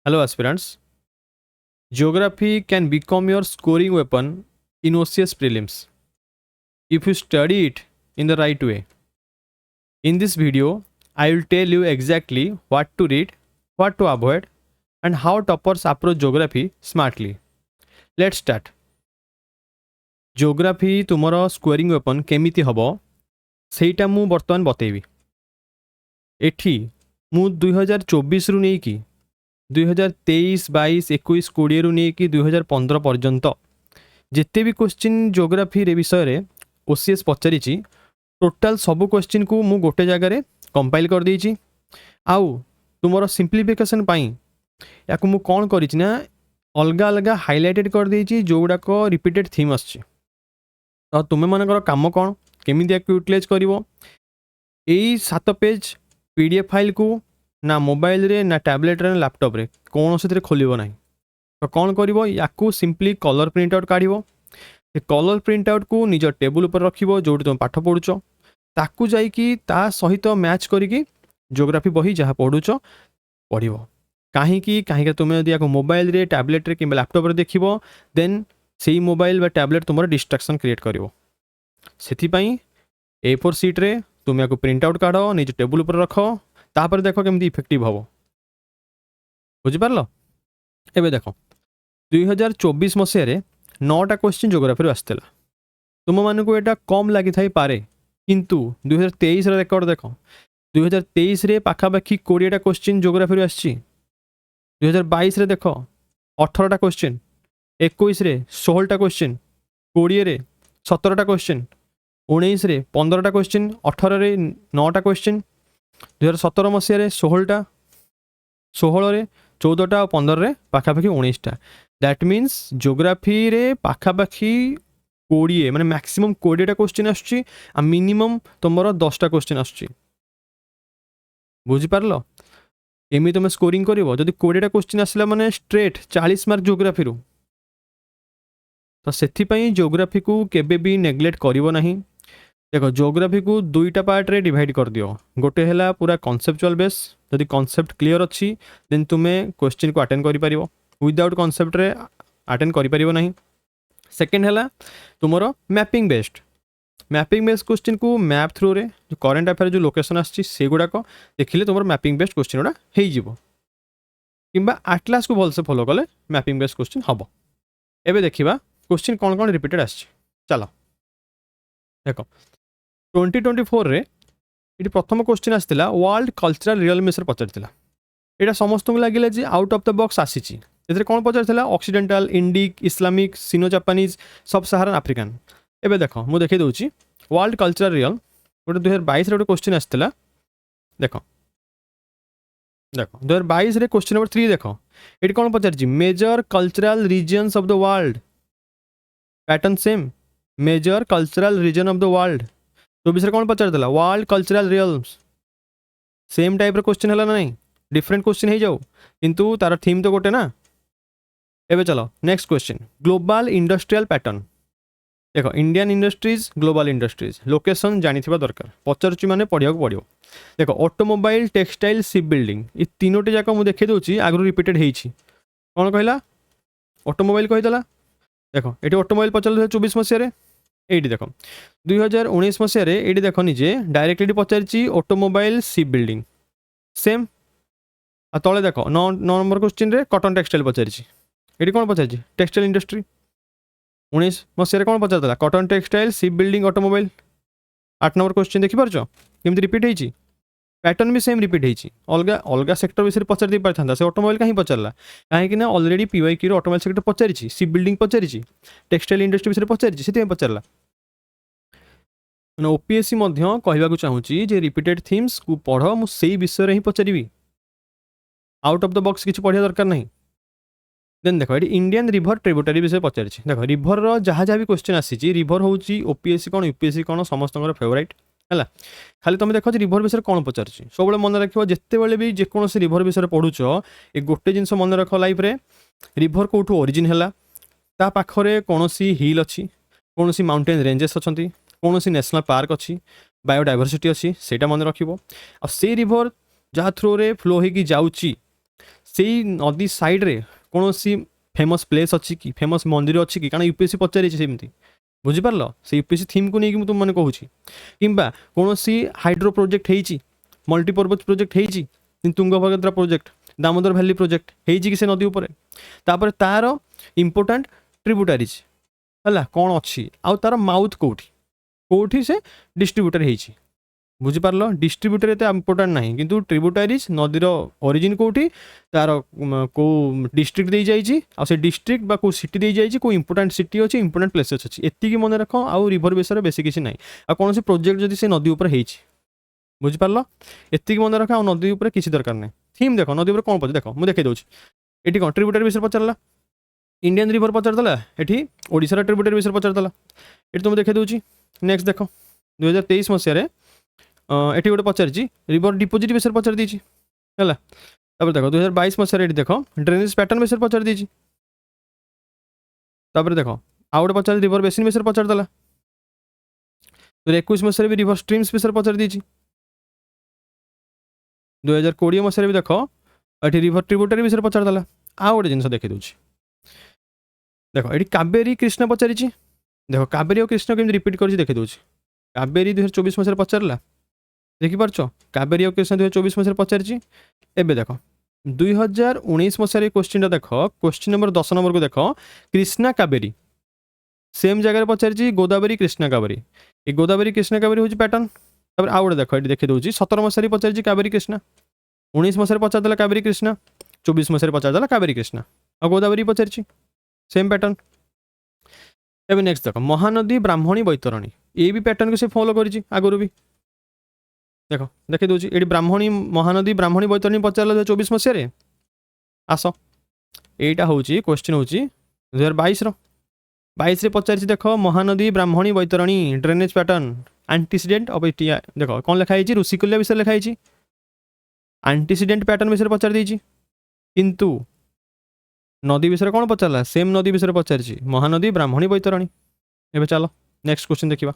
Hello, aspirants. Geography can become your scoring weapon in OCS prelims if you study it in the right way. In this video, I will tell you exactly what to read, what to avoid, and how toppers approach geography smartly. Let's start. Geography तुमर scoring weapon केमिति हबो सेटा मु बर्तमान बतेबी. एठी मु 2024 रु नेकी 2023, 22, 21, 20 रु नेकी 2015 पर्यंत जिते भी क्वेश्चन जियोग्राफी रे विषय रे ओसीएस पचारि टोटाल सब क्वेश्चन को मु गोटे जगह कंपाइल कर देछि. आउ तुमर सिंप्लिफिकेशन पाई याकु मु कौन करिछि ना अलग अलग हाइलाइटेड कर देछि जोगुडाक रिपीटेड थीम आछि. तो तुमे मानकर काम कौन केमिति याकु यूटिलाइज करिवो एई 7 पेज पीडीएफ फाइल को ना मोबाइल रे ना टैबलेट रे ना लैपटॉप रे कौन से खोलिबो नाही. तो कौन करिवो याकु सिंपली कलर प्रिंट आउट काढिवो. ए कलर प्रिंट आउट को निज टेबल ऊपर रखिवो जोटी तुम पाठ पढुचो ताकू जाईकी ता सहित मैच करिकी जियोग्राफी बही जहाँ पढुचो पढिवो. काहे तुम यदि याको मोबाइल रे टैबलेट रे कि लैपटॉप रे देखिवो देन सेही मोबाइल बा टैबलेट तुमर डिस्ट्रैक्शन क्रिएट करिवो. सेथि पई A4 शीट रे तुम याको प्रिंट आउट काढो निज टेबल ऊपर रखो तापर देखो केमती इफेक्टिव हबो. बुझि पारलो. एबे देखो 2024 मसिया रे 9टा क्वेश्चन जियोग्राफी आसला. तुम मानक एटा कम लगी थाई पारे किंतु 2023 रे रेकर्ड देखो 2023 रे पाखापाखि 20टा क्वेश्चन जियोग्राफी आसी. 2022 रे देखो 18टा क्वेश्चन, 21 रे 16टा क्वेश्चन, 20 रे 17टा क्वेश्चन, 19 रे 15टा क्वेश्चन, 18 रे 9टा क्वेश्चन, 2017 मसिया रे 16टा, 16 रे 14टा और 15 रे पाखापाखि 19टा. दैट मीन्स जियोग्राफी रे पाखापाखि 20 माने मैक्सिमम 20टा क्वेश्चन आछी आ मिनिमम तुमर 10टा क्वेश्चन आछी. बुझी पारलो. एमि तुम स्कोरिंग करिवो जदि 20टा क्वेश्चन आसला माने स्ट्रेट 40 मार्क जियोग्राफी रु. तो सेथि पई जियोग्राफी को केबे भी नेग्लेक्ट करिवो नाही. देखो जियोग्राफी को दुईटा पार्ट रे डिवाइड कर दियो. गोटे हैला पूरा कॉन्सेप्चुअल बेस जदि कॉन्सेप्ट क्लियर अच्छी देन तुमे क्वेश्चन को अटेंड करि परिवो. विदाउट कॉन्सेप्ट रे अटेंड करि परिवो नाही. सेकेंड हैला तुमरो मैपिंग बेस्ड क्वेश्चन को मैप थ्रू रे जो करंट अफेयर जो लोकेशन आछि से गुडा को देखिले तुमरो मैपिंग बेस्ड क्वेश्चन गुडा हेई जिवो किंबा एटलास को भल से फॉलो कले मैपिंग बेस्ड क्वेश्चन हबो. एबे देखिबा क्वेश्चन कोन कोन रिपीटेड आछि. चलो देखो 2024 रे इटी प्रथम क्वेश्चन आसला वर्ल्ड कल्चरल रियल मिसर पचारथिला. एटा समस्त को लागिला जे आउट ऑफ द बॉक्स आसीची. एथरे कोन पचारथिला occidental, Indic, Islamic, Sino Japanese, sub Saharan African. एबे देखो मु देखै दउची वर्ल्ड कल्चरल रियल गोटे 2022 रे क्वेश्चन आसला. देखो 2022 रे क्वेश्चन नंबर 3 देखो एटी कोन पचारची major cultural regions of the world. Pattern same major cultural region of the world. तो विषय कौन पचार world cultural realms same type रो क्वेश्चन है ना नहीं डिफरेंट क्वेश्चन हो जाऊ किंतु तार थीम तो गोटे ना. एबे चलो next question global industrial pattern. देखो Indian industries global industries location जानी दरकार पचारुची माने पढ़िया पड़ो. देखो ऑटोमोबाइल, टेक्सटाइल, शिप बिल्डिंग ये तीनोटी जाक मुझे देखी दूसरी आगु रिपीटेड होती. कौन कहला ऑटोमोबाइल कहीदेला. देखो ये ऑटोमोबाइल पचार 2024 मसीह एटी देख 2019 मसीह ये देख निजे डायरेक्टली पचारि ऑटोमोबाइल शिप बिल्डिंग सेम. आ तले देख 9 नंबर क्वेश्चन रे कॉटन टेक्सटाइल पचारि ये कौन पचारि टेक्सटाइल इंडस्ट्री. 19 मसीह कौन पचार cotton textile ship building automobile. 8 number question देखिपार केमती रिपीट होती पैटर्न भी सेम रिपीट होती. अलग अलग सेक्टर विषय पचार दे पारथा से ऑटोमोबाइल कहीं पचारा कहीं ऑलरेडी पीवाईक्यू ऑटोमोबाइल सेक्टर पचारि शिप बिल्डिंग पचारि टेक्सटाइल इंडस्ट्री विषय पचारि से पचारा. ओपीएससी कहवाक चाहूँगी जे रिपीटेड थीम्स को पढ़ मुझे विषय ही पचारि आउट ऑफ द बॉक्स किसी पढ़िया दरकार नहीं. देन देखो ये इंडियन रिवर ट्रिब्यूटरी विषय पचारि. देखो रिवर जहाँ जहाँ भी क्वेश्चन आसी रिवर हूँ ओपीएससी कौन यूपीएससी कौन समस्त फेवरेट है. खाली तुम देख रिवर विषय कौन पचार सब मन रख जिते बड़े भी जेकोसी रिवर विषय पढ़ुच ये गोटे जिनस मन रख लाइफ रे रिवर कौटू ओरिजिन है ता पाखरे कौन हिल अच्छी कौन माउंटेन रेंजेस अच्छा कौन नेशनल पार्क अच्छी बायोडायवर्सिटी अच्छी से मन रख से रिवर जहाँ थ्रो रे फ्लो होगी जाऊँगी सेई नदी साइड रे कौन सी फेमस प्लेस अच्छी कि फेमस मंदिर अच्छी कि कारण यूपीएससी पचारि सेमती बुझिपार से यूपीएससी थीम को लेकिन तुम मैंने कहूँ कि कौन सी हाइड्रो प्रोजेक्ट होती मल्टीपर्पज प्रोजेक्ट होती तुंगभद्रा प्रोजेक्ट दामोदर भैली प्रोजेक्ट होती कि से नदी उपर तापर तार इंपोर्टाट ट्रिब्यूटारीज है कौन अच्छी आउ तार माउथ कौटी कौटी से डिस्ट्रीब्यूटर होती बुझिपार डिस्ट्रीब्यूटर एत इंपोर्टाट ना किंतु ट्रिब्यूटारीज नदीर ओरिजिन कौटी तार को डिस्ट्रिक्ट दे जाइए आ डिस्ट्रिक्ट बा को सिटी दे जाइए को इंपोर्टाट सिटी अच्छी इंपोर्टाट प्लेसेस अच्छी एति मन रख आउ रिभर विषय बेसी किसी ना आ कौन से प्रोजेक्ट जदि से नदी उपर होती बुझिपार एति मन रख आ नदी उपर किसी दरकार ना थीम देख नदी उपर कौन पचे देख मुझे देखा दूसरी ये कौन ट्रिब्यूटरी विषय पचारा इंडियन रिभर पचारदेला ये ओडिशार ट्रिब्यूटरी विषय पचारदेला ये तुम देखा दूसरी नेक्स्ट देख 2023 मसीह एटी गोटे पचारि रिवर डिपोजिट विषय पचार दी है देख 2022 मसीह देख ड्रेनेज पैटर्न विषय पचार दी देख आउ गोटे पचार रिवर बेसिन विषय पचारदेला 2021 मसीह भी रिवर स्ट्रीम्स विषय पचार दी 2020 मसीह भी देख ये रिवर ट्रिब्यूटरी विषय पचारदेला आउ गोटे जिन देखी दूसरी देख ये कावेरी कृष्ण पचारि देख कावेरी और कृष्ण केमी रिपीट कर देखी दूसरी कावेरी 2024 मसीह पचारा देखिपार कावेरी और कृष्ण 2024 मसीह पचारि एवं देख 2019 मसीह क्वेश्चन देख क्वेश्चन नंबर 10 नंबर को देख कृष्णा कावेरी सेम जगह पचारि गोदावरी कृष्णा कावेरी ये गोदावरी कृष्णा कावेरी हूँ पैटर्न तब आउ गोटे देख ये देखी दूसरी 17 मसीह पचारि कावेरी कृष्णा 19 मसीह पचारदेला कावेरी कृष्णा 24 मसीह पचारदेला कावेरी कृष्णा और गोदावरी पचारि सेम पैटर्न एवं नेक्स्ट देख महानदी ब्राह्मणी बैतरणी ये भी पैटर्न को से फॉलो कर आगुरी भी देख देखी दूसरी ये ब्राह्मणी महानदी ब्राह्मणी बैतरणी पचारा 2024 मसीह आस यहाँ हूँ क्वेश्चन हूँ 2022 22 पचारि देख महानदी ब्राह्मणी बैतरणी ड्रेनेज पैटर्न आंटीसीडेंट अब देख कौन लिखाई ऋषिकुल्या विषय लिखाई आंटीसीडेंट पैटर्न विषय पचार दी किंतु नदी विषय कौन पचारा सेम नदी विषय पचारि महानदी ब्राह्मणी बैतरणी एवं चलो नेक्स्ट क्वेश्चन देखा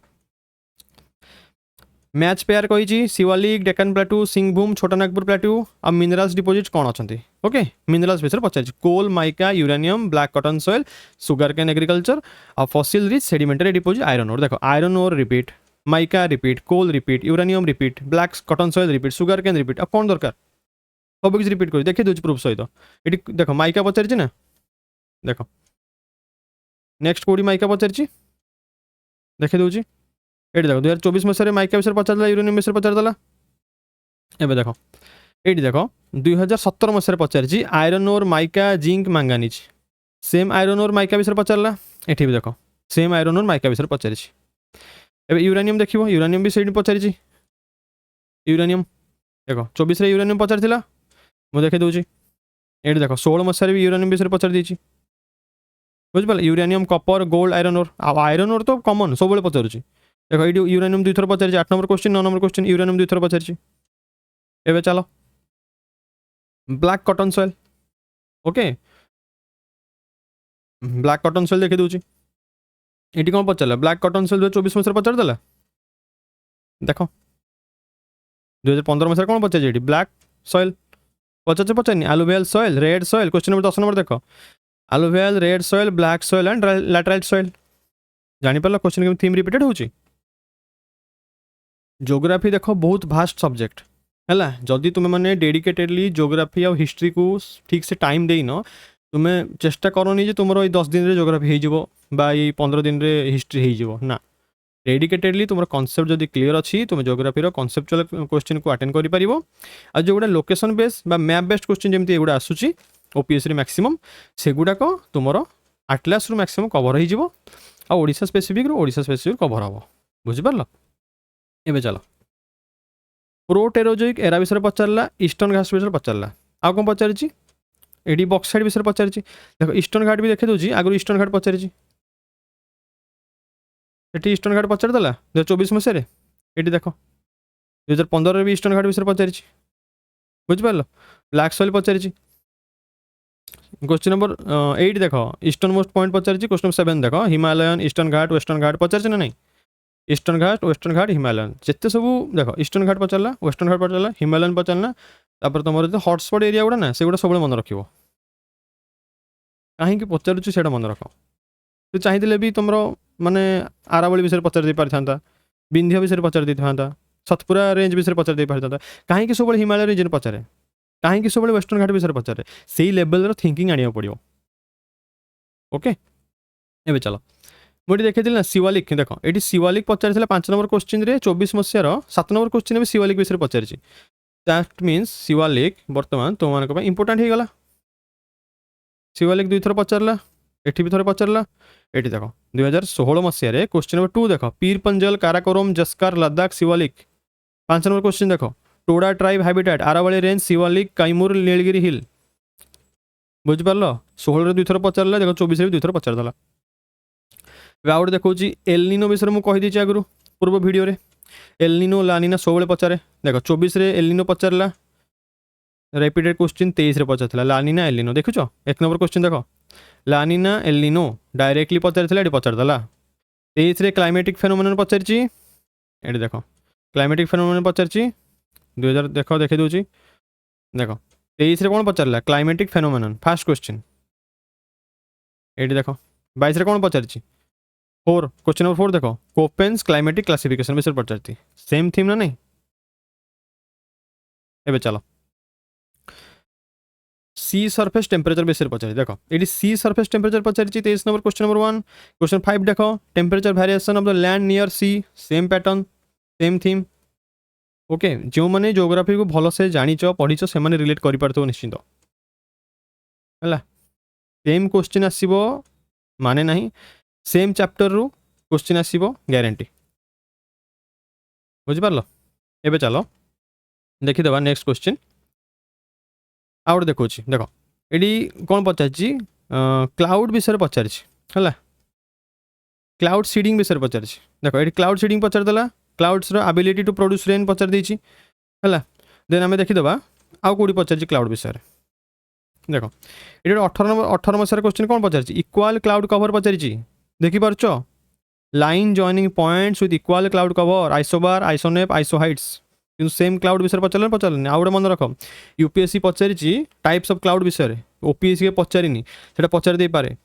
मैच पेयर कही शिवालिक डेक्कन प्लाटू सिंहभूम छोटानागपुर प्लाटू आ मिनरल्स डिपोजिट कौन अच्छा ओके मिनरल्स विषय पचारि coal mica uranium black cotton soil sugar cane agriculture आ fossil rich sedimentary deposit iron ore देखो iron ore repeat mica repeat coal repeat uranium repeat black cotton soil repeat sugar cane repeat अब कौन दरकार सब किसी repeat कर देखिए दूसरी प्रूफ सहित ये देख माइका पचारि ना देख नेक्स्ट कौटी माइका पचारि देखी दूसरी ये देख 2024 मसीह माइका विषय पचारदेला यूरेनियम विषय पचारदेला एवं देख ये देख 2017 मसीह पचारि iron ore mica zinc manganese same iron ore mica विषय पचारा ये भी देख सेम आयरन ओर माइका विषय पचारि एवं यूरेनियम देख यूरेनियम भी से पचारि यूरेनियम देख 24 यूरेनियम पचार मुझे देखी दूसरी ये देख 16 मसीह भी यूरेनियम विषय पचार दी बुझिपार यूरेनियम कपर गोल्ड आयरन ओर तो कमन सब पचारूँ देख ये यूरेनियम 2 थर पचारि 8 number question 9 number question uranium 2 थर पचारि एवं चलो black cotton soil okay black cotton soil देखी दूसरी ये कौन पचारा ब्लैक कॉटन सॉइल 2024 मसीह पचारदेला देख 2015 मसीह कौन पचारि ब्लैक सॉइल पचारनी alluvial soil red soil question number 10 number देख alluvial red soil black soil and laterite soil जानीपार क्वेश्चन के थीम रिपीटेड होची ज्योग्राफी देख बहुत भास्ट सब्जेक्ट है जदि तुम मैंने डेडिकेटेडली ज्योग्राफी और हिस्ट्री को ठीक से टाइम देन तुम्हें चेष्टा करनी जे तुम 10 दिन रे ज्योग्राफी हो 15 दिन रे हिस्ट्री हो ना डेडिकेटेडली तुम कॉन्सेप्ट जदि क्लियर अच्छी तुम ज्योग्राफी कॉन्सेप्चुअल क्वेश्चन को अटेंड कर जो गुड़ा लोकेशन बेस्ड बा मैप बेस्ड क्वेश्चन जमी एगुड़ा आसूची ओपीएससी मैक्सिमम से गुड़ाक तुम आटलास रु मैक्सिमम कवर हो Odisha specific Odisha specific cover हम बुझिपार एवं चलो प्रोटेरोजोइक एरा विषय पचारा ईस्टर्न घाट विषय पचारा आउ कौन पचारि एडी बक्साइड विषय पचारि देख ईस्टर्न घाट भी देखी दूसरी आगुरी ईस्टर्न घाट पचारि ईस्टर्न घाट पचारदेला 2024 मसीह ये देख 2015 भी ईस्टर्न घाट विषय पचारि बुझिपार ब्लैक सॉइल पचारि क्वेश्चन नंबर 8 देख ईस्टर्न मोस्ट पॉइंट पचारि क्वेश्चन नंबर 7 देख Himalayan eastern Ghat western Ghat पचारि ना नहीं eastern Ghat western Ghat Himalayan जिते सब देख ईस्टर्न घाट पचारा वेस्टर्न घाट पचारा हिमालयन पचारा तापर तुम जो हटस्पट एरिया गुड़ा ना से गुड़ा सब मन रख कहीं पचारूँ से मन रख तो चाहिए भी तुम माने आरावली विषय पचार दे पारि था विंध्य विषय पचार दे था सतपुरा रेंज विषय पचार दे पारि था कहीं सब हिमालय रिजन पचारे कहीं सब वेस्टर्न घाट विषय पचारे से लेवल थिंकिंग आने पड़ो ओके एवं चलो मुझे देखी ना शिवालिक देख ये शिवालिक पचार 5 नंबर क्वेश्चन 24 मसीहार 7 नंबर क्वेश्चन भी शिवालिक विषय पचार दैट मीन्स शिवालिक बर्तमान तुम मान इंपोर्टाट हो गला शिवालिक 2 थर पचारा एठी भी थोड़े पचारा ये देख 2016 मसीह क्वेश्चन नंबर 2 देख पीर पंजल काराकोरम जस्कार लद्दाख शिवालिक 5 नंबर क्वेश्चन देख Toda tribe habitat Aravalli range Shivalik Kaimur Nilgiri hill बुझिपार 16 2 थर पचारा देख 24 2 थर पचारदेला आउट देखो एलनिनो विषय मुझे कहीदे आगु पूर्व भिडियो एलनिनो लानिना सब पचारे देख 24 एलनिनो पचारा रिपीटेड क्वेश्चन 23 पचार लानिना एलनिनो देखुच 1 नंबर क्वेश्चन देख लानिना एलनिनो डायरेक्टली पचार पचारदेला 23 क्लाइमेटिक फेनोमेनन पचार ये देख क्लाइमेटिक फेनोमेनन पचार 2000 देख देखी दूसरी देख 23 कौन पचारा क्लाइमेटिक फेनोमेनन फास्ट क्वेश्चन ये देख 22 कौन पचार 4 क्वेश्चन नंबर 4 देख कोपेन्स क्लाइमेटिक क्लासिफिकेशन विषय पचारती सेम थीम ना नहीं एबे चलो सी सरफेस टेम्परेचर विषय पचार देख ये सी सरफेस टेम्परेचर पचार 23 नंबर क्वेश्चन नंबर 1 क्वेश्चन 5 देख temperature variation of the land near sea same pattern same theme okay जो मैंने जियोग्राफी को भल से जानिच पढ़ीच से रिलेट कर पारथो निश्चित है सेम क्वेश्चन आसब माने नहीं सेम चैप्टर रु क्वेश्चन आसब ग्यारंटी बुझिपार एबे चलो देखीदे नेक्स्ट क्वेश्चन आउट देखो देख ये कौन पचार क्लाउड विषय पचार है क्लाउड सीडिंग विषय पचार देख ये क्लाउड सीडिंग पचारदेला clouds ability to produce rain पचार देछि है देन आम देखीदे आउ कौटी पचार क्लाउड विषय देख ये 18 मसीहार क्वेश्चन कौन पचार इक्वाल क्लाउड कवर पचार देखिपार line joining points with equal cloud cover isobar isoneph isohyets कि सेम क्लाउड विषय पचार पचारे आउ गए मन रख UPSC Pachar types of cloud विषय ओपीएससी के पचारिनी से पचार दे पारे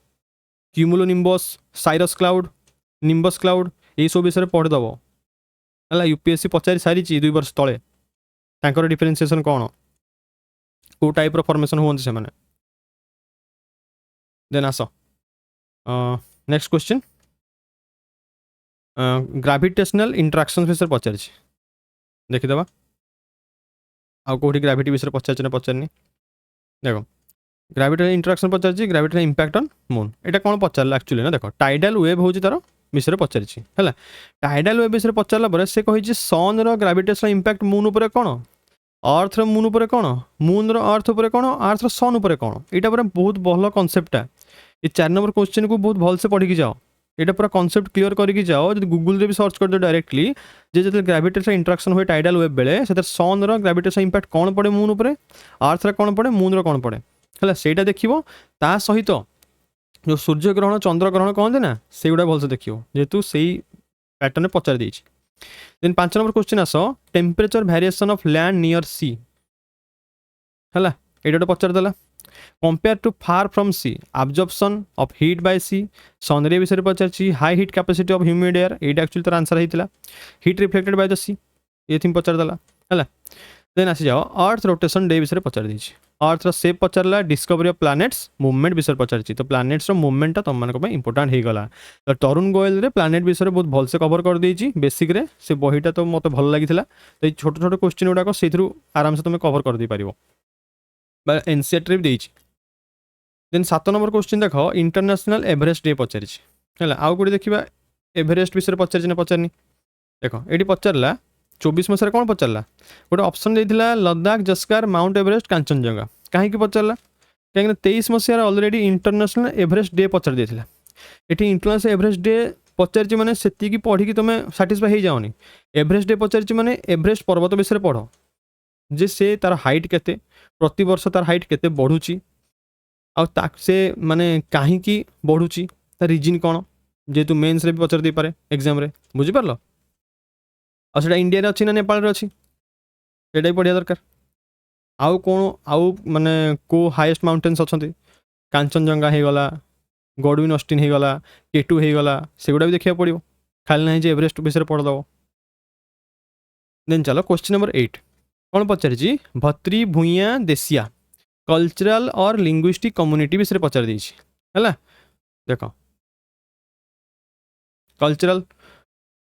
cumulo nimbus Cyrus cloud nimbus cloud ये सब विषय पढ़ीदेव है यूपीएससी पचारि सारी 2 वर्ष तले तांकर डिफरेंशिएशन कौन को टाइप रो फॉर्मेशन होती से मैंने देन आस नेक्स्ट क्वेश्चन ग्राविटेशनल इंटरेक्शन विषय पचार देखीदे आउ कौटी ग्राविटी विषय पचार पचारनी देख gravitational interaction Pachar gravitational impact on moon यहाँ कौन पचार एक्चुअली ना देख टाइडल वेव हूँ तार विषय पचार है टाइडल वेव विषय पचारा से कही सन ग्राविटेशनल इंपैक्ट मून उपर कौन अर्थ मून उपर कौन मून अर्थ उपर कौन अर्थ सन उपर कौन यहाँ पर बहुत भल कनसेप्टा ये 4 नंबर क्वेश्चन को बहुत भल से पढ़ी जाओ यहाँ पूरा कनसेप्ट क्लीयर करके जाओ जो गूगल भी सर्च कर दो डायरेक्टली जो ग्राविटेशनल इंटरेक्शन हुए टाइडल वेव बेले से सन ग्राविटेशनल इंपैक्ट कौन पड़े मून उपर अर्थ कौन पड़े मून कौन पड़े है ସେଇଟା ଦେଖିବ ତା ସହିତ जो सूर्य ग्रहण चंद्र ग्रहण कहते ना से गुड़ा भलसे देखियो जेहेतु से पैटर्न पचार देछि देन 5 नंबर क्वेश्चन आस temperature variation of land near sea है ये पचार देला compare to far from sea absorption of heat by sea sunray विषय पचार high heat capacity of humid air ये एक्चुअली तार आंसर होता heat reflected by the sea ये थीम पचार देला है देन आसी जाओ अर्थ रोटेशन डे विषय पचार देछि अर्थ सेप पचारा डिस्कवरी ऑफ प्लैनेट्स मूवमेंट विषय पचार तो प्लैनेट्स मूवमेंटा तुम मानक इंपोर्टाट हो गला तो तरुण गोयल रे प्लैनेट विषय बहुत भलसे कवर कर देछि बेसिक रे से बहीटा तो मत भल लगी तो ये छोट छोट क्वेश्चन गुड़ाक से आराम से तुम कवर कर दे पारिबो एनसीईआरटी रे देछि देन 7 नंबर क्वेश्चन देख इंटरनेशनल एवरेस्ट डे पचार है आउ गोटे देखा एवरेस्ट विषय पचार ना पचारनी देख ये पचारा 24 मसीह कौन पचारा गोटे ऑप्शन देता लद्दाख जस्कार माउंट एवरेस्ट कांचनजंगा कहीं पचारा कहीं 23 मसीह ऑलरेडी इंटरनेशनल एवरेस्ट डे पचार देता ये इंटरनेशनल एवरेस्ट डे पचार मैंने से पढ़ी तुम साटिस्फाई हो जाओनी एवरेस्ट डे पचार मैंने एवरेस्ट पर्वत विषय पढ़ जे से तार हाइट केते प्रति वर्ष तार हाइट केते बढ़ुची से माने कहीं बढ़ुची तार रीजन कौन जेहेतु मेन्स रे भी पचार दे पारे एग्जाम रे बुझिपार और इंडिया रे अच्छी ना नेपाल रे अच्छी सेटा भी पढ़िया दरकार आउ कौन आउ माने को हाईएस्ट माउंटेन्स अच्छा कांचनजंगा होगला गडविन अस्टिन होगला केटू होगला सेगुड़ा भी देखा पड़ो खाली ना जे एवरेस्ट विषय पढ़दब देन चलो क्वेश्चन नंबर 8 कौन पचारि भत्री भूइया देसिया कल्चरल और लिंग्विस्टिक कम्युनिटी विषय पचार देछि है देख कल्चरल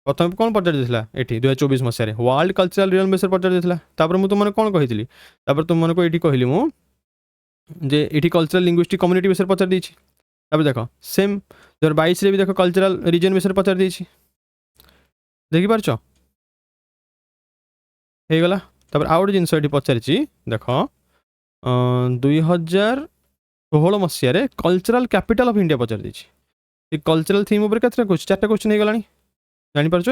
प्रथम कौन पचार देला एठी 2024 मसीह वर्ल्ड कल्चरल रियल विषय पचार देला तापर मु तुमने कौन कही तापर तुमको ये कहली मु जे ये कल्चरल लिंग्विस्टिक कम्युनिटी विषय पचार देछि तापर देख सेम 2022 भी देख कल्चरल रिजन विषय पचार देछि देखि पारछ हे गला तापर आउ गोटे जिनस ये पचारि देख 2016 मसीह कल्चरल कैपिटल ऑफ इंडिया पचार देछि कल्चरल थीम उपर केतरा क्वेश्चन 4टा क्वेश्चन हे गलानी जानि पारछ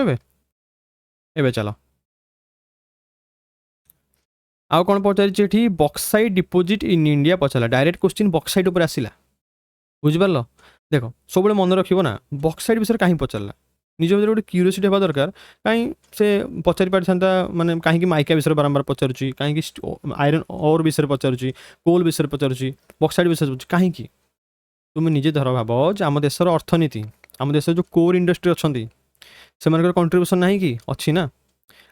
एबे चलो आउ कौन पचारि बक्साइट डिपोजिट इन इंडिया पचारा डायरेक्ट क्वेश्चन बक्साइट उपर आसला बुझिपार देख सब मन रखियो ना बक्साइट विषय कहीं पचारा निज भर गोटे क्यूरीयोसिटी होगा दरकार कहीं से पचारि पारिथा माने कहीं माइका विषय बारंबार पचारुची कहीं आयरन ओर विषय पचारुची कोल विषय पचारुची बक्साइट विषय पचारुची कहीं तुम निजे धर भाव आम देशर अर्थनीति आम देश जो कोर इंडस्ट्री अच्छा से कंट्रीब्यूशन ना कि अच्छी ना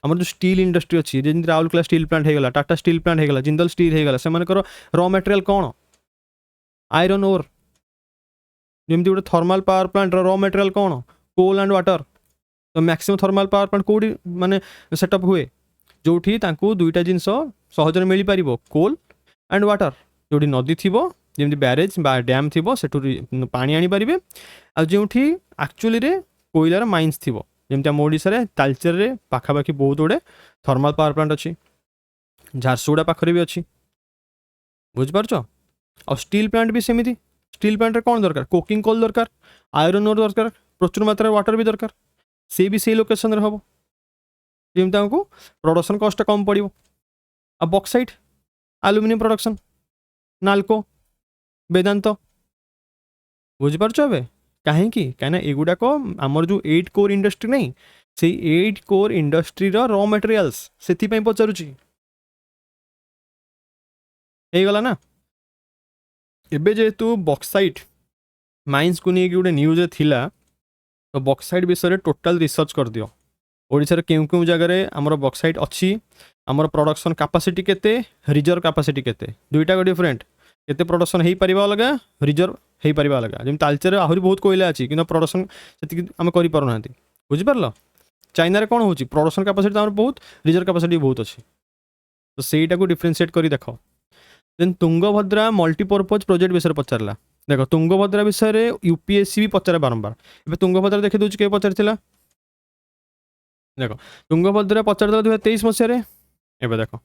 आम जो स्टील इंडस्ट्री अच्छी जमी राउरकेला स्टील प्लांट होगा टाटा स्टील प्लांट होगा जिंदल स्टील होगा से रॉ मटेरियल कौन आयरन ओर जमी गोटे thermal power plant raw material कौन कोल एंड वाटर तो मैक्सिमम थर्माल पावर प्लांट कौटी माने सेटअप हुए जो दुईटा जिनस सहजरे मिल पार कोल एंड वाटर जो नदी थी जमी ब्यारेज बा डैम थी से पानी आनीपारे जो एक्चुअली कोयलार माइन्स थी जमी आम ओडिशा तालचेर पाखापाखि बहुत गुड़े थर्माल पावर प्लांट अच्छी झारसुगुड़ा पाखे भी अच्छी बुझिपार आ स्टील प्लांट भी सेमती स्टील प्लांट कौन दरकार कोकिंग कोल दरकार आयरन ओर दरकार प्रचुर मात्रा वाटर भी दरकार से भी से लोकेशन हम जमी आमको प्रोडक्शन कस्ट कम पड़ो आ बक्साइट आलुमिनियम प्रोडक्शन नाल्को वेदांत बुझिपार कहीं एगुड़ाक आमर जो 8 कोर इंडस्ट्री नहीं से 8 कोर इंडस्ट्री रॉ मटेरियल्स से पचारुची गला ना एबे जेहेतु बक्साइट माइन्स को नहीं गोटे न्यूज थिला तो बक्साइट विषय टोटाल रिसर्च कर दियो ओडिशा केउ केउ जगह आमर बक्साइट अच्छी आमर प्रोडक्शन कैपेसिटी केते रिजर्व कैपेसिटी केते दुईटा को डिफरेंट केते प्रोडक्शन हो पार अलग रिजर्व हो पार अलग जमी तालचेर आहरी बहुत कोयला अच्छी कि प्रोडक्शन से आम करना बुझिपार चाइना कौन हो प्रोडक्शन कैपेसिटी बहुत रिजर्व कैपेसिटी बहुत अच्छी तो सहीटा को डिफरेनसीएट कर देख देन तुंगभद्रा मल्टीपर्पज प्रोजेक्ट विषय पचारा देख तुंगभद्रा विषय यूपीएससी भी पचारे बारंबार ए तुंगभद्रा देखी दूसरी के पचार देख तुंगभद्रा पचार 2023 मसीह एवं देख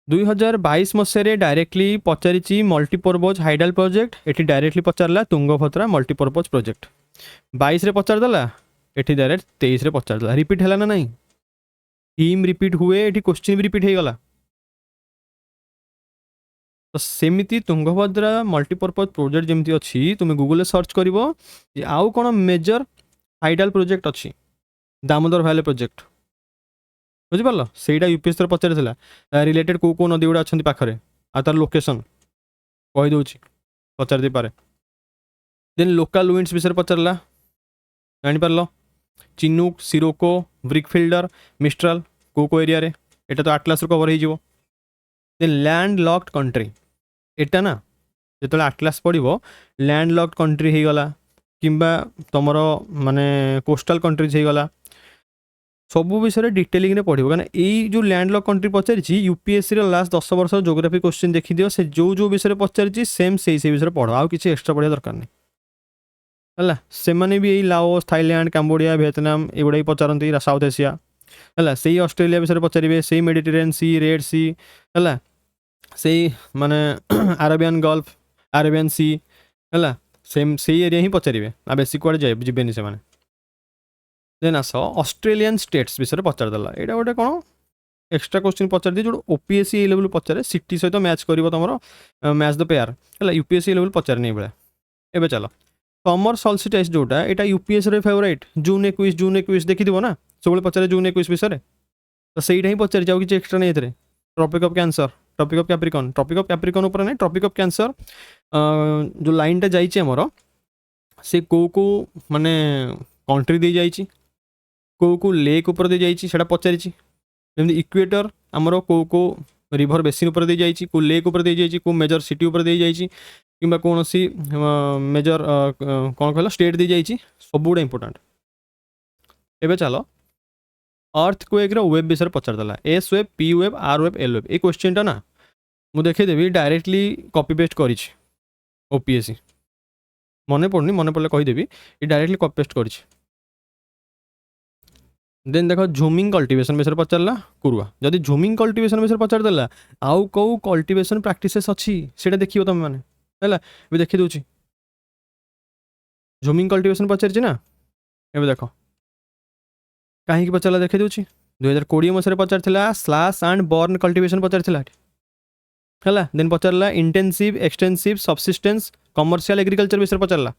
2022 मसीह डायरेक्टली पचारि मल्टीपर्पज हाइडल प्रोजेक्ट ये डायरेक्टली पचारा तुंगभद्रा मल्टीपर्पज प्रोजेक्ट 22 रे पचारदेला ये डायरेक्ट 23 रे पचारदेला रिपीट है ना नहीं थीम रिपीट हुए ये क्वेश्चन भी रिपीट होगला तो सेमती तुंगभद्रा मल्टीपर्पज प्रोजेक्ट जमी अच्छी तुम गूगल सर्च कर आउ कौन मेजर हाइडल प्रोजेक्ट अच्छी दामोदर भैली प्रोजेक्ट बुझिपार से यूपीएससी पचार रिलेटेड कौ नदी गुड़ा अच्छा पाखे आ तार लोकेशन कहीदे पचार दे पारे देन लोकल विंड्स विषय पचारा जापार चिनुक सिरोको ब्रिकफिल्डर मिस्ट्राल कौ एरिया रे एटा तो आटलास कवर हो देन लैंड लॉक्ड कंट्री एटा ना जो आटलास पड़ो लैंड लॉक्ड कंट्री हो गला किंबा तुमर माने कोस्टल कंट्रीज हो गला सब विषय डिटेलिंग रे पढ़ो कहना यही जो लैंडलॉक कंट्री पचारि यूपीएससी लास्ट 10 वर्ष जोग्राफी क्वेश्चन देखी दियो से जो विषय पचारि सेम से विषय पढ़ आउ किसी एक्स्ट्रा पढ़ा दरकार नहीं है से मैंने भी यही लाओस थाईलैंड काम्बोडिया वियतनाम एगुड़ा ही पचारती साउथ एशिया है से ऑस्ट्रेलिया विषय पचारे से मेडिटेरियन सी रेड सी है से माने अरेबियन गल्फ अरेबियन सी है सेम से एरिया ही पचारे आ बेसी कुआड़े जाए जीवेनि से देन आस ऑस्ट्रेलियन स्टेट्स विषय पचारदेला यहाँ गोटे कौन एक्स्ट्रा क्वेश्चन पचार दिए जो ओपीएससी ए लेवल पचारे सिटी सहित मैच कर तुम मैच द पेयर है यूपीएससी लेवल पचारे नहीं भाया एवं चल समर सल्सिटाइस जोटा यहाँ यूपीएससी फेवरेट जून 21 देखी थो ना सब पचारे जून 21 विषय तो सहीटा ही पचारि किसी एक्सट्रा नहीं tropic of cancer tropic of Capricorn ऊपर नहीं, ट्रॉपिक ऑफ कैंसर जो लाइनटा जाइए आमर से को माने कंट्री दे जाइए, को लेक ऊपर दे जाइए सेटा पचारि जमी इक्वेटर आमर को रिभर बेसिन ऊपर दे जाइए, को लेक ऊपर दे जाइए, को मेजर सिटी ऊपर दे जाइए कि कौन सी मेजर कौन कहल स्टेट दे जाइए, सब गुड़ा इंपोर्टाट। एबे चलो अर्थ क्वेक वेब विषय पचारदेला, S wave, P wave, R wave, L wave. ये क्वेश्चन टा ना मुझे देखदेवी डायरेक्टली कॉपी पेस्ट कर ओपीएससी मन पड़नी, मन पड़े कहीदेवी ये डायरेक्टली कॉपी पेस्ट कर। देन देख झुमिंग कल्टिवेशन विषय पचारा कुरुआ, जदि झुमिंग कल्टिवेशन विषय पचारदेला आउ कौ कल्टिवेशन प्रैक्टिसेस अच्छी से देखिए तुम मैंने है देखी दूची झुमिंग कल्टिवेशन पचारि ना। एबे देख कहीं पचारा देखी दूची 2020 मसीह पचार स्लाश एंड बर्न कल्टिवेशन पचार है। देन पचारा intensive extensive subsistence commercial agriculture विषय पचारा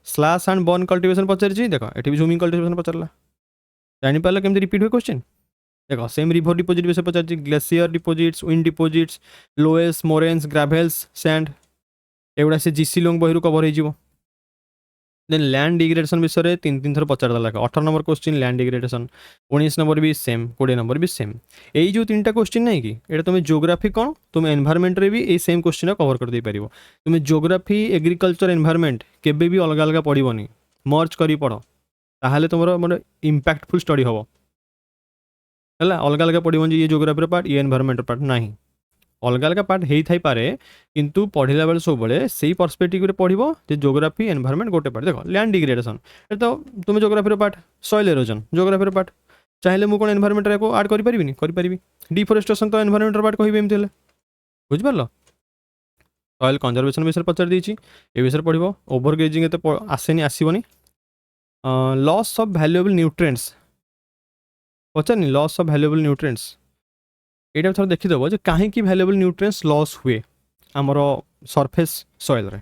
स्लाश एंड बर्न कल्टिवेशन पचारि। देख ये भी झुमिंग कल्टिवेशन पचारा जापारे केमती रिपीट हुए क्वेश्चन। देख सेम रिभर डिपोजिट विषय पचार glacier deposits, wind deposits, loess moraines, gravels, sand एगुड़ा से जीसी लोंग बही कवर हो। देन लैंड डिग्रेडेशन विषय 3 थर पचारदेला। 18 number question land degradation, 19 number भी सेम, 20 नंबर भी सेम। यही जो 3टा क्वेश्चन नहीं कि ये तुम जियोग्राफी कौन तुम एनवायरमेंट रे भी ये सेम क्वेश्चन कवर कर दे पारिबो। तुम जियोग्राफी एग्रीकल्चर एनवायरमेंट केबे भी अलग अलग पड़ोनी, मर्ज करी पढ़ ताहले तुमर मतलब इंपैक्टफुल स्टडी हम है। अलग अलग पड़ो ये जियोग्राफी पार्ट ये एनवायरमेंट पार्ट नहीं, अलग अलग पार्ट हो थाई पारे किंतु पढ़ला बेले सब से परस्पेक्टिव पढ़ो जे जियोग्राफी एनवायरमेंट गोटे पार्ट। देख लैंड डिग्रेडेशन ये तो तुम geography part, soil halogen geography part, चाहिए मुझे कौन एनवायरमेंट को आड करी डिफोरेस्टेशन तो एनवायरमेंट पार्ट कहि एमती है बुझिपार। सॉइल कंजर्वेशन विषय पचार देछि ए विषय पढ़ो। ओवर ग्रेजिंग एत आसेनी आसबनी। लॉस ऑफ वैल्यूएबल न्यूट्रिएंट्स पचारनी, लॉस ऑफ वैल्यूएबल न्यूट्रिएंट्स ये थोड़ा देखीदेव जो कहीं वैल्यूएबल न्यूट्रिएंट्स लॉस हुए आमर सरफेस सॉइल रे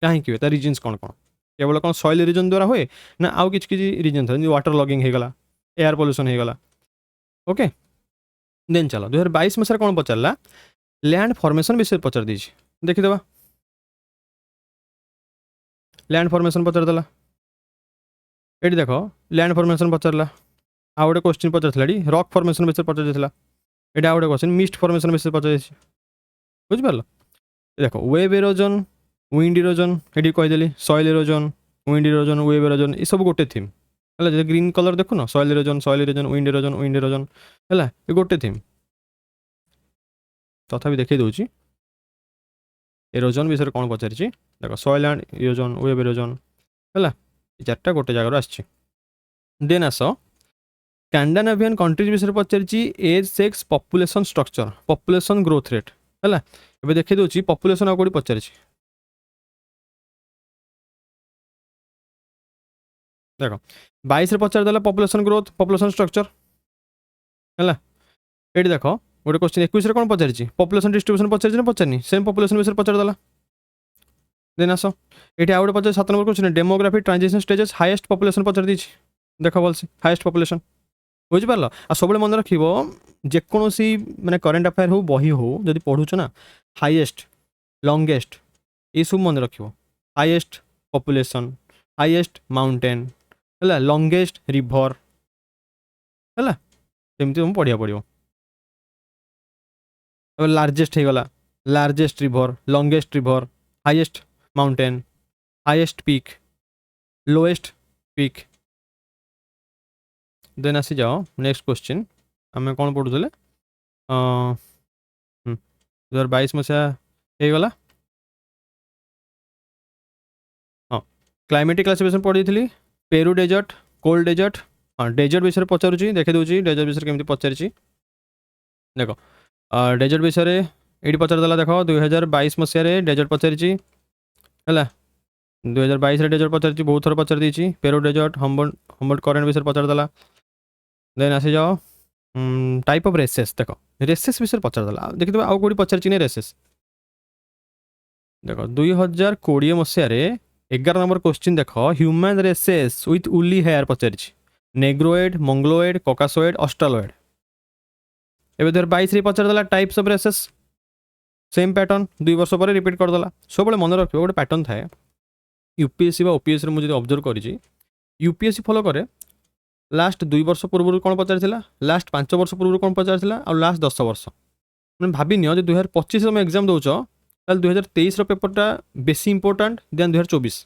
कहीं हुए तार रिजन्स कौन कौन, केवल कौन सॉइल रीजन द्वारा हुए ना आउ किसी रिजन था वाटर लॉगिंग होगला, एयर पॉल्यूशन होगला। ओके देन चलो 2022 मसीह कौन पचारा लैंड फॉर्मेशन विषय पचार दीजिए, देखीदेवा लैंड फॉर्मेशन पचारदेला। ये देख लैंड फॉर्मेशन पचारा आउ गोटे क्वेश्चन पचार रॉक फॉर्मेशन विषय पचार देला। ये आउ गोटे क्वेश्चन मिस्ट फॉर्मेशन विषय पचार बुझिपार। देख वेब एरोजन विंड इरोजन ये कहीदेली, soil erosion wind erosion wave erosion ये सब गोटे थीम है। ग्रीन कलर देखु ना सॉइल एरोजन विंड इरोजन है ये गोटे थीम। तथापि देखी दूची एरोजन विषय कौन पचारि देख soil and erosion wave erosion है 4टा गोटे जगार आस। देन आस स्कैंडिनेवियन कंट्रीज विषय पचारि age sex population structure population growth rate है। ये देखी दूची पॉपुलेशन आगे पचारि देख 22 पचारदेला पॉपुलेशन ग्रोथ पॉपुलेशन स्ट्रक्चर है। ये देख गोटे क्वेश्चन 21 कौन पचारि पॉपुलेशन डिस्ट्रीब्यूशन पचारि ना पचारनी, सेम पॉपुलेशन विषय पचारदेला। देन आस ये आउ गोटे 7 number question demography transition stages highest population पचार दी देख भलसे हाईएस्ट पॉपुलेशन बुझिपार। आ सब मन रख जेकोसी माने करेन्ट अफेयर हो बही हो जदि पढ़ुच ना हाईएस्ट लंगेस्ट ये सब मन रख हाईएस्ट पॉपुलेशन हाईएस्ट माउंटेन है लंगेस्ट रिभर है सेमती तुम पढ़िया पड़ो। लार्जेस्ट होगला largest river longest river highest mountain highest peak lowest peak. Then आसी जाओ नेक्स्ट क्वेश्चन आम कौन पढ़ुले 2022 मसीहा होगला। हाँ क्लाइमेटिक क्लासिफिकेशन पढ़ी थी पेरू डेजर्ट कोल्ड डेजर्ट। हाँ डेजर्ट विषय पचारूँ देखी दूसरी डेजर्ट विषय केमती पचारि देख डेजर्ट विषय ये पचारदेला। देख 2022 मसीह डेजर्ट पचारि है 2022 डेजर्ट पचारि बहुत थर पचार दी पेरू डेजर्ट हम्बोल्ट करेंट विषय पचारदेला। देन आसी जाओ टाइप ऑफ रेसेस देख रेसेस विषय पचारदेला देखिए आउ कौटी पचारि नहीं रेसेस देख 2020 मसीह 11 नंबर क्वेश्चन देख human races with woolly hair पचारि नेग्रोएड मंगलोएड कॉकासोएड ऑस्ट्रालोएड। एवं 2022 पचारदेला types of races same pattern 2 वर्ष पर रिपीट करदेला सब मन रखिए गोटे पैटर्न थाए यूपीएससी व ओपीएससी मुझे ऑब्जर्व करी यूपीएससी फॉलो करे लास्ट 2 वर्ष पूर्व कौन पचार लास्ट 5 वर्ष पूर्व कौन पचार और लास्ट 10 वर्ष मैंने भाभी नियो 2025 तुम एग्जाम दौच ताल 2023 पेपरटा बेसी इंपोर्टाट देन 2024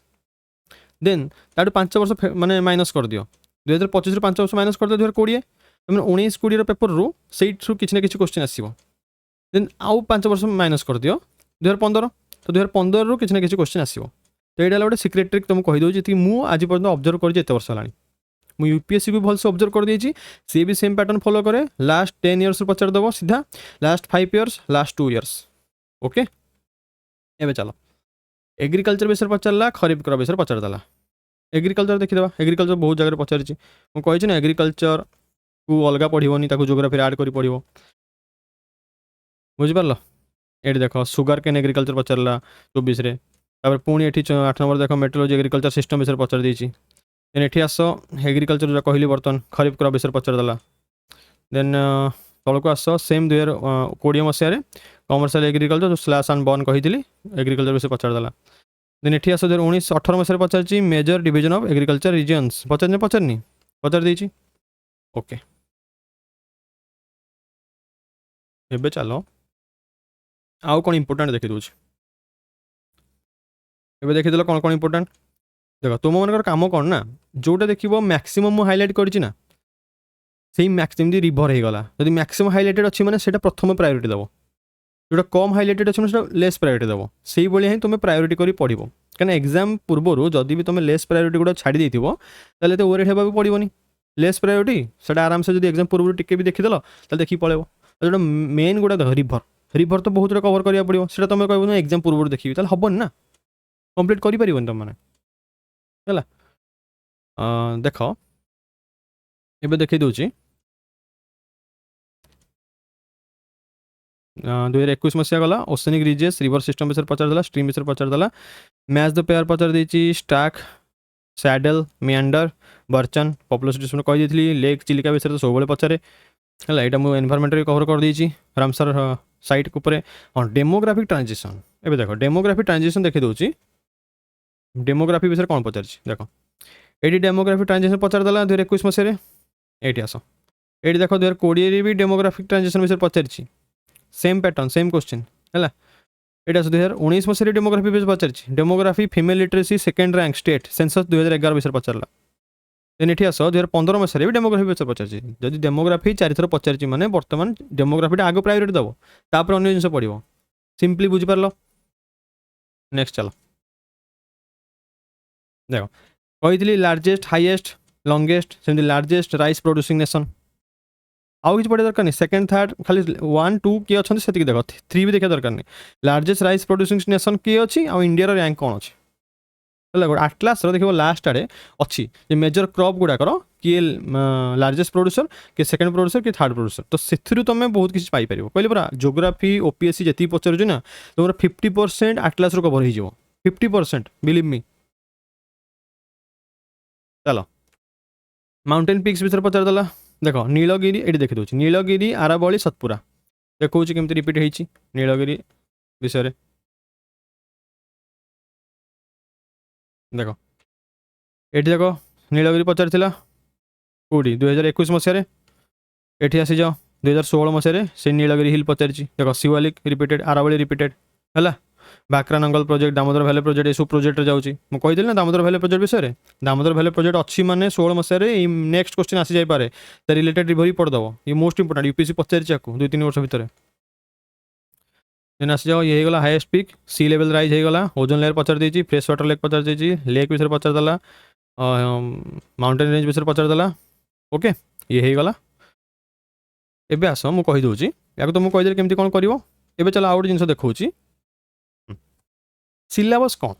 देन ताठू 5 वर्ष माने माइनस कर दियो 2025 5 वर्ष माइनस कर दियो 2020 तुम 19-20 पेपर रू से किसी ना किसी क्वेश्चन आसो देन आउ 5 वर्ष माइनस कर दियो 2015 तो 2015 रू किसी ना किसी क्वेश्चन आसो तो यहाँ गोटे सिक्रेट ट्रिक तुमको कहीदे जी मुझे आज पर्यटन ऑब्जर्व कर वर्ष है मुझे यूपीएससी भी भलसे ऑब्जर्व कर देछि सी भी सेम पैटर्न फॉलो करे लास्ट 10 इयर्स पचार देव सीधा last 5 years last 2 years okay एवं चलो एग्रीकल्चर विषय पचारा खरीफ क्रॉप विषय पचारदेला एग्रीकल्चर देखीदा एग्रीकल्चर बहुत जगह पचारि मुझे ना एग्रीकल्चर को अलग पढ़ोनी जोग्राफी आड कर पढ़ो बुझिपार ये देख सुगर केन एग्रीकल्चर पचारा 24 पुणी ये 8 नंबर देख मेट्रोलॉजी एग्रीकल्चर सिस्टम विषय पचार देछि देन एठी आस एग्रीकल्चर जो कहली बर्तमान खरीफ क्रॉप विषय पचारदेला देन तौक आस सेम 2020 मसीह कमर्शियल एग्रीकल्चर जो स्लैश एंड बर्न कही एग्रीकल्चर विषय पचारदेला देन एठी आस 2019-18 मसीह पचार major division of agriculture regions पचारनी पचार देछि ओके एबे चलो आउ कौन इंपोर्टेंट देखी दूँ एबे देखीदेल कौन कौन इंपोर्टेंट देख तुम मन कम कौन ना जोटा देख मैक्सिमम मुझे हाइलाइट करना से मैक्सिमम रिभर होगा जब मैक्सिमम हाइलाइटेड अच्छी मैंने से प्रथम प्रायोरिटी देव जोटा कम हाइलाइटेड अच्छे मैंने लेस प्रायोरिटी देव से भाई ही तुम प्रायोरिटी कर पढ़ कहीं एग्जाम पूर्व जदि भी तुम लेस प्रायोरिटी गुड़ा छाड़ी देव तो ओवरेट होगा पड़ोनी लेस प्रायोरिटी से आराम से एग्जाम पूर्व टिके भी देखीदेल देखिए पलैब जो मेन गुड़ा देख रिभर रिभर तो बहुत कवर करा पड़ो से तुम कह एग्जाम पूर्व देखिए हेबन ना कंप्लीट कर तुम मैंने देख ये देखी दूसरी 2021 मसीहा गला ओसेनिक रिजेस रिवर सिस्टम विषय पचारदेला स्ट्रीम विषय पचारदेला मैच द पेयर पचार देछि stack saddle meander barchan popular कही लेक चिलिका विषय तो सब पचारे है यहाँ मुझे एनवायरमेंट कवर कर देछि रामसर साइट ऊपर हाँ डेमोग्राफिक ट्रांजिशन ए देख डेमोग्राफिक ट्रांजिशन देखी दूसरी डेमोग्राफी विषय कौन पचार देख ये डेमोग्राफिक ट्रांजिशन पचारदेला 2021 मसीह ये आस ये देख 2020 भी डेमोग्राफिक ट्रांजिशन विषय पचारि सेम पैटर्न सेम क्वेश्चन है ये 2019 मसीह डेमोग्राफी विषय पचार demography female literacy second rank state census 2011 विषय पचारा देन ये आस 2015 मसीह भी डेमोग्राफी विषय पचार जदि डेमोग्राफी 4 थर पचार मैंने बर्तमान डेमोग्राफी आगे प्रायोरिटी दब तापर अन्य जिन पढ़ो सिंपली बुझिपार नेक्स्ट चलो देख कही लार्जेस्ट हाईएस्ट लंगेस्ट सेमती लार्जेस्ट राइस प्रोड्यूसिंग नेशन आउ किसी पढ़ा दरकार नहीं सेकेंड थर्ड खाली 1 2 किए अच्छे से देख 3 भी देखा दरकार नहीं लार्जेस्ट राइस प्रोड्यूसिंग नेशन किए अच्छी आ इंडिया रैंक कौन अच्छी गोटे आटलास देख लास्ट आड़े अच्छी मेजर क्रॉप गुड़ाकर किए लार्जेस्ट प्रोड्यूसर किए सेकेंड प्रोड्यूसर किए थर्ड प्रोड्यूसर तो से तुम बहुत किसी पाइपर कहले पूरा जोग्राफी ओपीएससी जी पचार ना तुम 50% आटलास कवर हो 50% बिलीव मी चलो माउंटेन पिक्स विषय पचारदेला देख नीलगिरी ये देखी दूसरी नीलगिरी आरावली सतपुरा देखो केमती रिपीट होती नीलगिरी विषय देख ये देख नीलगिरी पचार कौटी 2021 मसीह ये आसी जाओ 2016 मसीह से नीलगिरी हिल पचार देख शिवालिक रिपीटेड आरावली रिपीटेड है बाक्रानंगल प्रोजेक्ट दामोदर भैली प्रोजेक्ट ये सब प्रोजेक्ट जाऊँगी मुझे ना दामोदर भैली प्रोजेक्ट विषय दामोदर भैली प्रोजेक्ट अच्छी माने 16 मसीह नेक्स्ट क्वेश्चन आसी जाए रिलेटेड रिभर ही पढ़दब ये मोस्ट इंपोर्टेंट यूपीएससी पचार 2-3 वर्ष भितर देन आसी जाओ ये गला हाईएस्ट पिक सी लेवल राइज होगा ओजोन लेयर पचार देछि फ्रेश वाटर लेक पचार देछि लेक विषय पचारदेला माउंटेन रेंज विषय पचारदेला ओके ये गला एबे आस मु कहि दोछि या तो मु कहि दे केमती कोन करिवो एबे चलो आउट जिंस देखौछि सिलेबस कौन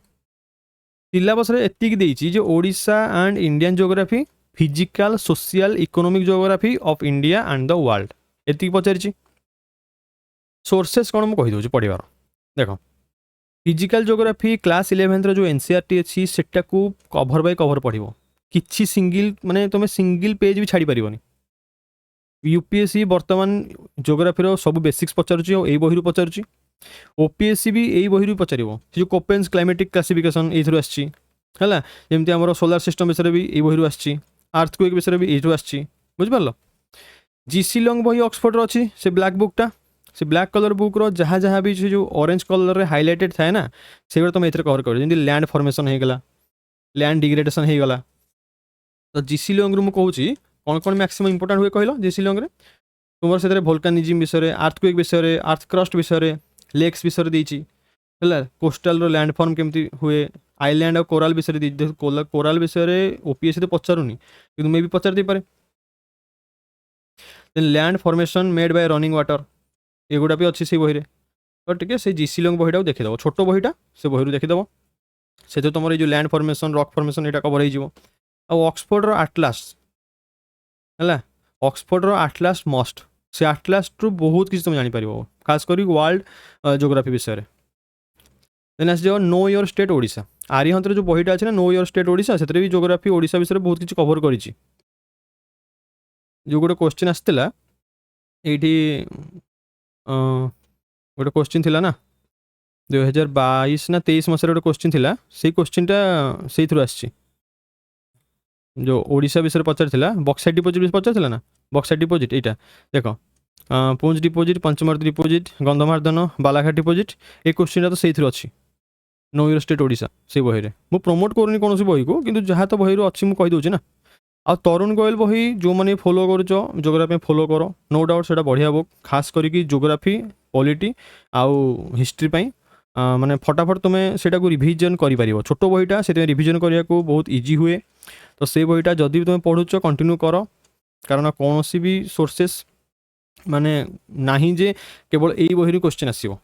सिलेबस एतिक देछि जे Odisha and Indian geography physical social economic geography of India and the world एतिक पचारिछि सोर्सेस कौन मुझे कहीदे पढ़ार देख फिजिकल ज्योग्राफी क्लास 11 जो एनसीईआरटी अच्छी सेटा को कभर बाय कभर पढ़ो किछि सिंगल माने तुम सिंगल पेज भी छाड़ी पारिबनी यूपीएससी बर्तमान ज्योग्राफी सब बेसिक्स पचारुछि और ए बहिरु पचारुछि ओपीएससी भी यही बही पचार जो कोपेन्स क्लाइमेटिक क्लासिफिकेशन ये आसची है जमी आम सोलार सिस्टम विषय भी ये बही आसची अर्थक्वेक विषय भी ये आसची बुझिपार जीसी लंग बही ऑक्सफोर्ड अच्छी से ब्लैक बुकटा से ब्लैक कलर बुक्र जहाँ जहाँ भी जो ऑरेंज कलर रे हाइलाइटेड थाए ना से तुम ये कवर कर जमी लैंड फॉर्मेशन होगला लैंड डिग्रेडेशन होगला तो जीसी लंग रु मुझे कौन कौन मैक्सिमम इंपोर्टेंट हुए कहल जीसी लंग तुम से भोल्कानिज्म विषय अर्थक्वेक विषय अर्थ क्रस्ट विषय लेक्स विषय देती है कोस्टाल लैंडफॉर्म केमती हुए आइलैंड और कोराल विषय दी कोराल विषय ओपीएससी तो पचारूनी कि मे भी पचार दे पारे land formation made by running water एगुड़ा भी अच्छी से बही तो ठीक है से जीसी लंग बहीटा देखीद छोट बहीटा से बही देखीद से तुम ये लैंड फॉर्मेशन रॉक फॉर्मेशन यहाँ कवर हो ऑक्सफोर्ड आटलास है ऑक्सफोर्ड आटलास मस्ट से आटलास रु बहुत किसी तुम जापर खास कर वर्ल्ड जियोग्राफी विषय देन आस नो योर स्टेट ओडिशा आर्यहंतर जो बहीटा अच्छे ना नो योर स्टेट ओडिशा से भी जियोग्राफी ओडिशा विषय बहुत किसी कवर कर जो गोटे क्वेश्चन आसला ये गोटे क्वेश्चन थिला ना 2022 ना 23 मसीह गोटे क्वेश्चन थिला से क्वेश्चनटा से आसची जो ओडिशा विषय पचार बक्साइट डिपोजिट पचार ना बक्साइट डिपोजिट यहाँ देख Poonch deposit Pachmarhi deposit Gandhamardan Balaghat deposit ये क्वेश्चन तो से अच्छी नो योर स्टेट ओडिशा से बही में मुझे प्रमोट करूनी कौन बही को कि जहाँ तो बही अच्छी मुझे कहीदे ना आ तरुण गोयल बही जो मैंने फॉलो कर जियोग्राफी फॉलो कर नो डाउट से बढ़िया बुक खास करी जियोग्राफी पॉलिटी आउ हिस्ट्री माने फटाफट तुम्हें से रिविजन कर छोट बहीटा से रिविजन करने को बहुत इजी हुए तो से बहीटा जदि तुम्हें पढ़ुच कंटिन्यू कर कारण कौन भी सोर्सेस माने नहीं जे केवल यही बही क्वेश्चन आसो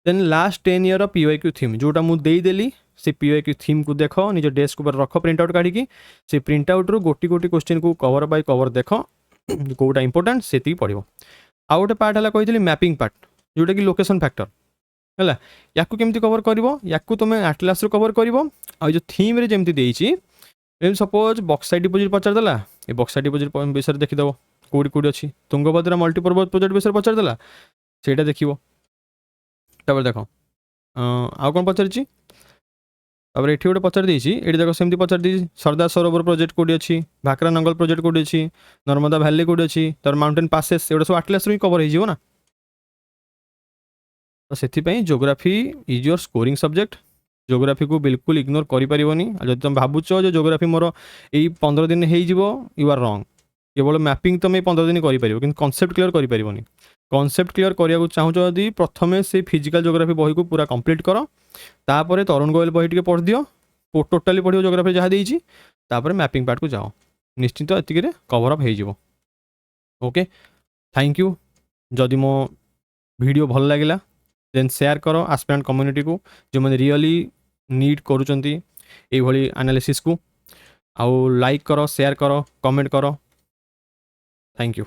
then last 10 year PYQ theme जोटा मुझे देदेली से पीवाईक्यू थीम को देख निज डेस्क पर रख प्रिंट आउट काढ़ी से प्रिंट आउट रू गोटी गोटी क्वेश्चन को कवर बाय कवर देख कौटा इंपोर्टेंट से पढ़ो आउ गोटे पार्ट है कही मैपिंग पार्ट जोटा कि लोकेशन फैक्टर है या केमती कवर कर तुम आटलास कवर कर जो थीम रे जमती देती सपोज बक्साइट डिपोजिट पचारदेला ये बक्साइट डिपोजिट विषय देखीदेव कौटी कौटी अच्छी तुंगभद्रा मल्टीपर्पज प्रोजेक्ट विषय पचारदेला से देख देख आउ कौन पचार ये गोटे पचार देती ये देख सेमती पचार दी सरदार सरोवर प्रोजेक्ट कौटी अच्छी भाकरा नंगल प्रोजेक्ट कौटी अच्छी नर्मदा भैली कौटी अच्छी तर माउंटेन पासेस एगुड़ा सब आटलास ही कवर हो तो से geography is your scoring subject geography को बिल्कुल इग्नोर करें जब तुम भावुच जो जियोग्राफी मोर यही 15 दिन हो यू आर रंग केवल मैपिंग तुम 15 दिन कर कॉन्सेप्ट क्लियर कर कॉन्सेप्ट क्लियर करने को चाहूँ जदि प्रथम से फिजिकल जियोग्राफी बही को पूरा कंप्लीट कर तापर तरुण गोयल बही टे पढ़ दियो टोटाली पढ़ो जियोग्राफी जहाँ देती तापर मैपिंग पार्ट को जाओ निश्चिंत एतिक कवर अप हो ओके थैंक यू जदि मो वीडियो भल लगे देन शेयर करो आस्पिरेंट कम्युनिटी को जो मैंने रियली नीड करूँगी ये एनालिसिस को आउ लाइक करो शेयर करो कमेंट करो थैंक यू।